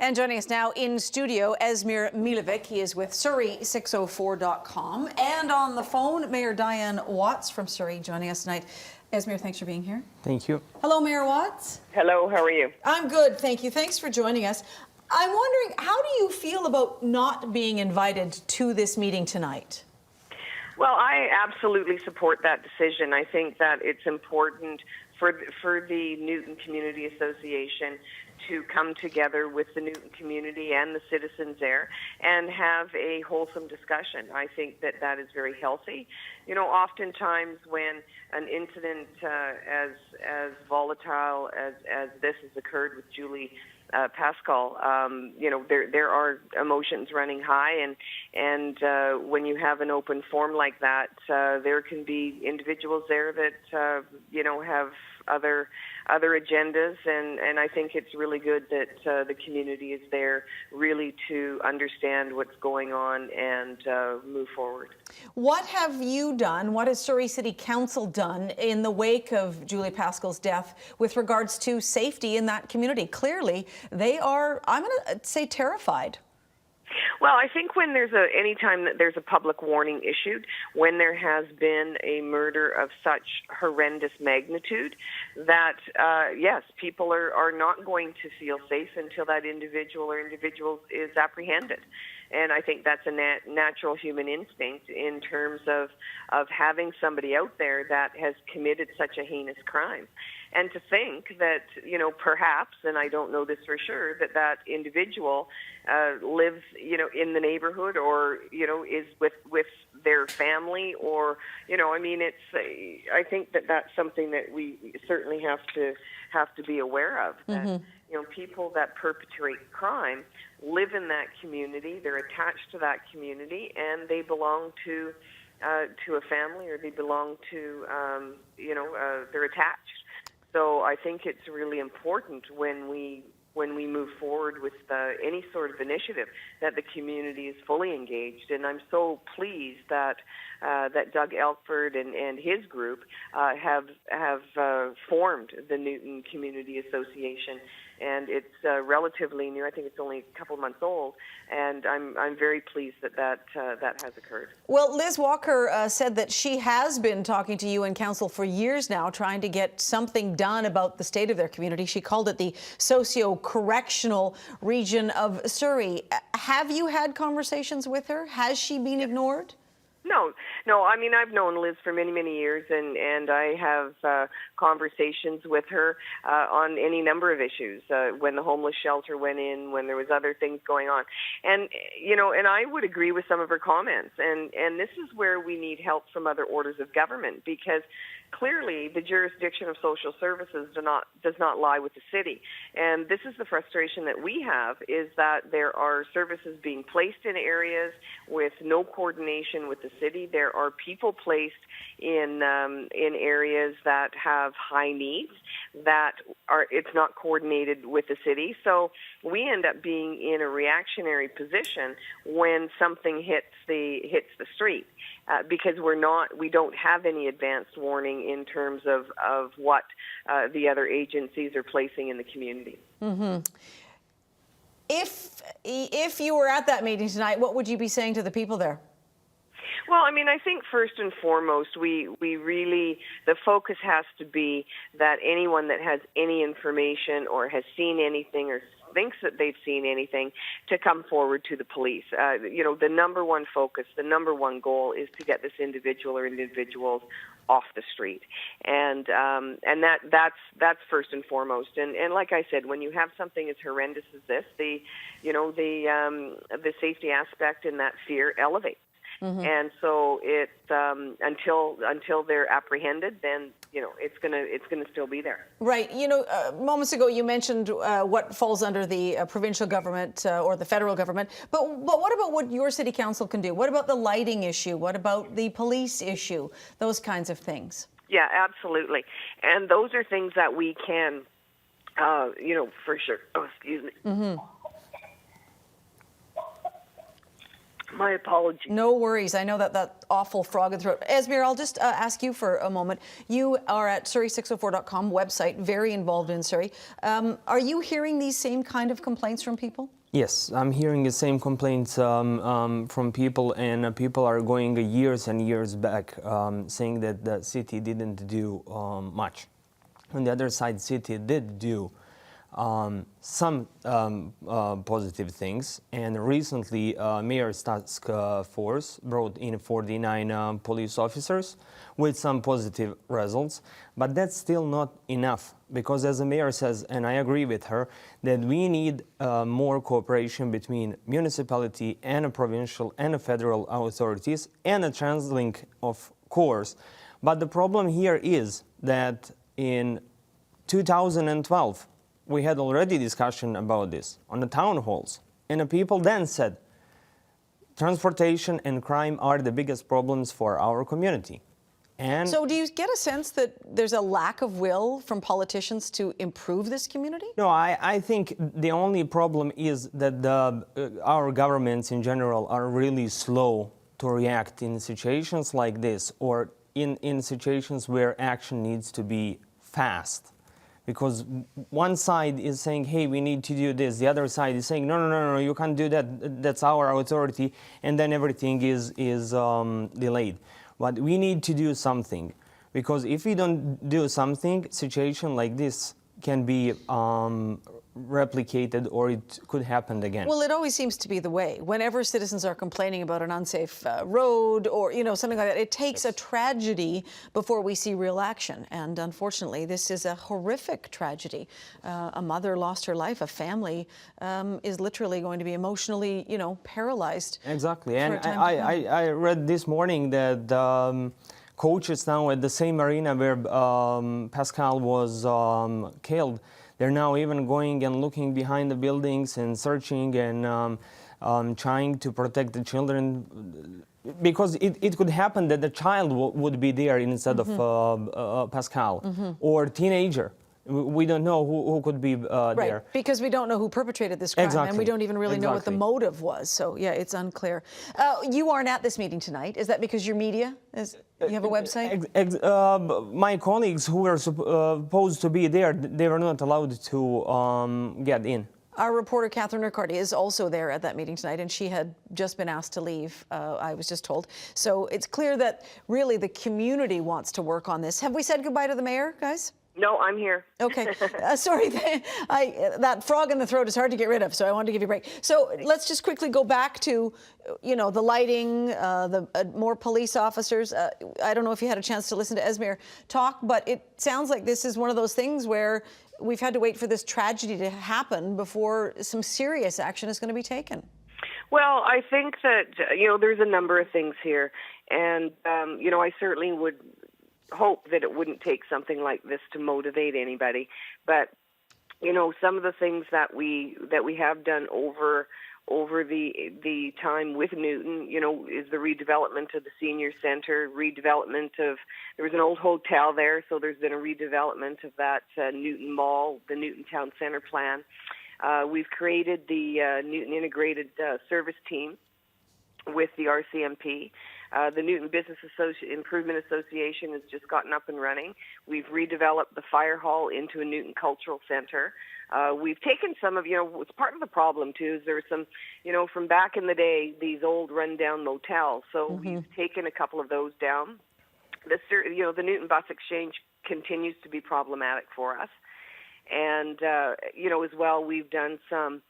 And joining us now in studio, Esmir Milavic. He is with Surrey604.com. And on the phone, Mayor Dianne Watts from Surrey joining us tonight. Esmir, thanks for being here. Thank you. Hello, Mayor Watts. Hello, how are you? I'm good, thank you. Thanks for joining us. I'm wondering, how do you feel about not being invited to this meeting tonight? Well, I absolutely support that decision. I think that it's important for the Newton Community Association to come together with the Newton community and the citizens there and have a wholesome discussion. I think that that is very healthy. You know, oftentimes when an incident as volatile as this has occurred with Julie Paskall, you know, there are emotions running high, and when you have an open forum like that, there can be individuals there that you know, have other agendas, and I think it's really good that the community is there really to understand what's going on and move forward. What have you done, what has Surrey City Council done in the wake of Julie Paskall's death with regards to safety in that community? Clearly, they are, I'm going to say, terrified. Well, I think when any time that there's a public warning issued, when there has been a murder of such horrendous magnitude, that yes, people are not going to feel safe until that individual or individuals is apprehended. And I think that's a natural human instinct in terms of having somebody out there that has committed such a heinous crime. And to think that, you know, perhaps, and I don't know this for sure, that individual lives, you know, in the neighborhood, or, you know, is with their family, or, you know, I mean, I think that that's something that we certainly have to be aware of. That, you know, people that perpetrate crime live in that community, they're attached to that community, and they belong to a family, or they belong to, you know, they're attached. So I think it's really important when we move forward with any sort of initiative that the community is fully engaged. And I'm so pleased that Doug Elkford and his group have formed the Newton Community Association. And it's relatively new. I think it's only a couple months old, and I'm very pleased that has occurred. Well, Liz Walker said that she has been talking to you and council for years now, trying to get something done about the state of their community. She called it the socio-correctional region of Surrey. Have you had conversations with her? Has she been ignored? No. I mean, I've known Liz for many, many years, and I have conversations with her on any number of issues. When the homeless shelter went in, when there was other things going on, and you know, and I would agree with some of her comments. And this is where we need help from other orders of government, because clearly the jurisdiction of social services does not lie with the city. And this is the frustration that we have, is that there are services being placed in areas with no coordination with the city. There are people placed in areas that have high needs it's not coordinated with the city. So we end up being in a reactionary position when something hits the street, because we don't have any advanced warning in terms of what the other agencies are placing in the community. Mm-hmm. If you were at that meeting tonight, what would you be saying to the people there? Well, I mean, I think first and foremost, we really, the focus has to be that anyone that has any information or has seen anything or thinks that they've seen anything, to come forward to the police. You know, the number one focus, the number one goal is to get this individual or individuals off the street, and that's first and foremost. And like I said, when you have something as horrendous as this, the safety aspect and that fear elevates. Mm-hmm. And so it's until they're apprehended, then you know it's gonna still be there. Right. You know, moments ago you mentioned what falls under the provincial government or the federal government, but what about what your city council can do? What about the lighting issue? What about the police issue? Those kinds of things. Yeah, absolutely. And those are things that we can, you know, for sure. Oh, excuse me. Mm-hmm. My apologies. No worries. I know that awful frog in the throat. Esmir, I'll just ask you for a moment. You are at Surrey604.com website, very involved in Surrey. Are you hearing these same kind of complaints from people? Yes, I'm hearing the same complaints from people, and people are going years and years back, saying that the city didn't do much. On the other side, city did do some positive things, and recently Mayor's Task Force brought in 49 police officers with some positive results, but that's still not enough, because as the mayor says, and I agree with her, that we need more cooperation between municipality and provincial and federal authorities, and a translink, of course. But the problem here is that in 2012, we had already discussion about this on the town halls, and the people then said transportation and crime are the biggest problems for our community. And so do you get a sense that there's a lack of will from politicians to improve this community? No, I think the only problem is that our governments in general are really slow to react in situations like this, or in situations where action needs to be fast. Because one side is saying, hey, we need to do this. The other side is saying, no, you can't do that. That's our authority. And then everything is delayed. But we need to do something. Because if we don't do something, situation like this can be replicated, or it could happen again. Well, it always seems to be the way. Whenever citizens are complaining about an unsafe road or, something like that, it takes a tragedy before we see real action. And unfortunately, this is a horrific tragedy. A mother lost her life. A family is literally going to be emotionally, paralyzed. Exactly. And I read this morning that coaches now at the same arena where Paskall was killed, they're now even going and looking behind the buildings and searching and trying to protect the children, because it could happen that the child would be there instead of Paskall, or teenager. We don't know who could be right, there. Because we don't know who perpetrated this crime, Exactly. and we don't even really know what the Exactly. motive was. So, yeah, it's unclear. You aren't at this meeting tonight. Is that because your media? You have a website? My colleagues who were supposed to be there, they were not allowed to get in. Our reporter, Catherine Riccardi, is also there at that meeting tonight, and she had just been asked to leave, I was just told. So it's clear that really the community wants to work on this. Have we said goodbye to the mayor, guys? No, I'm here. Okay. Sorry, that frog in the throat is hard to get rid of, so I wanted to give you a break. So let's just quickly go back to, the lighting, the more police officers. I don't know if you had a chance to listen to Esmir talk, but it sounds like this is one of those things where we've had to wait for this tragedy to happen before some serious action is going to be taken. Well, I think that, there's a number of things here. And, I certainly would hope that it wouldn't take something like this to motivate anybody. But, some of the things that we have done over the time with Newton, is the redevelopment of the senior center, there was an old hotel there, so there's been a redevelopment of that Newton Mall, the Newton Town Center plan. We've created the Newton Integrated Service Team with the RCMP. The Newton Business Improvement Association has just gotten up and running. We've redeveloped the fire hall into a Newton Cultural Center. We've taken some of, it's part of the problem too, is there were some, from back in the day, these old rundown motels. So we've taken a couple of those down. The Newton Bus Exchange continues to be problematic for us. And, as well, we've done some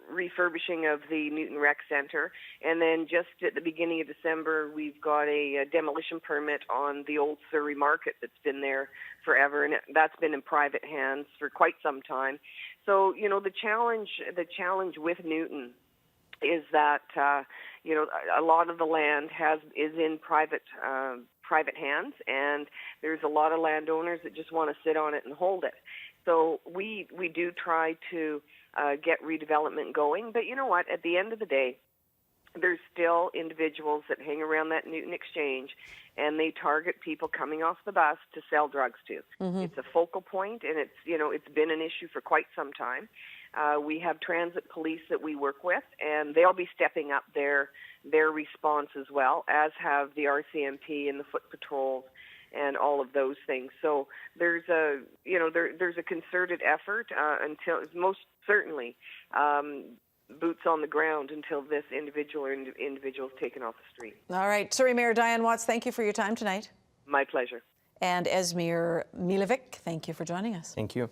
refurbishing of the Newton Rec Center. And then just at the beginning of December, we've got a demolition permit on the old Surrey Market that's been there forever, and that's been in private hands for quite some time. So, the challenge with Newton is that, a lot of the land is in private hands, and there's a lot of landowners that just want to sit on it and hold it. So we do try to get redevelopment going, but you know what? At the end of the day, there's still individuals that hang around that Newton Exchange, and they target people coming off the bus to sell drugs to. It's a focal point, and it's been an issue for quite some time. We have transit police that we work with, and they'll be stepping up their response as well, as have the RCMP and the foot patrols and all of those things. So there's a concerted effort until most certainly boots on the ground until this individual or individual is taken off the street. All right. Surrey Mayor Dianne Watts, thank you for your time tonight. My pleasure. And Esmir Milavic, thank you for joining us. Thank you.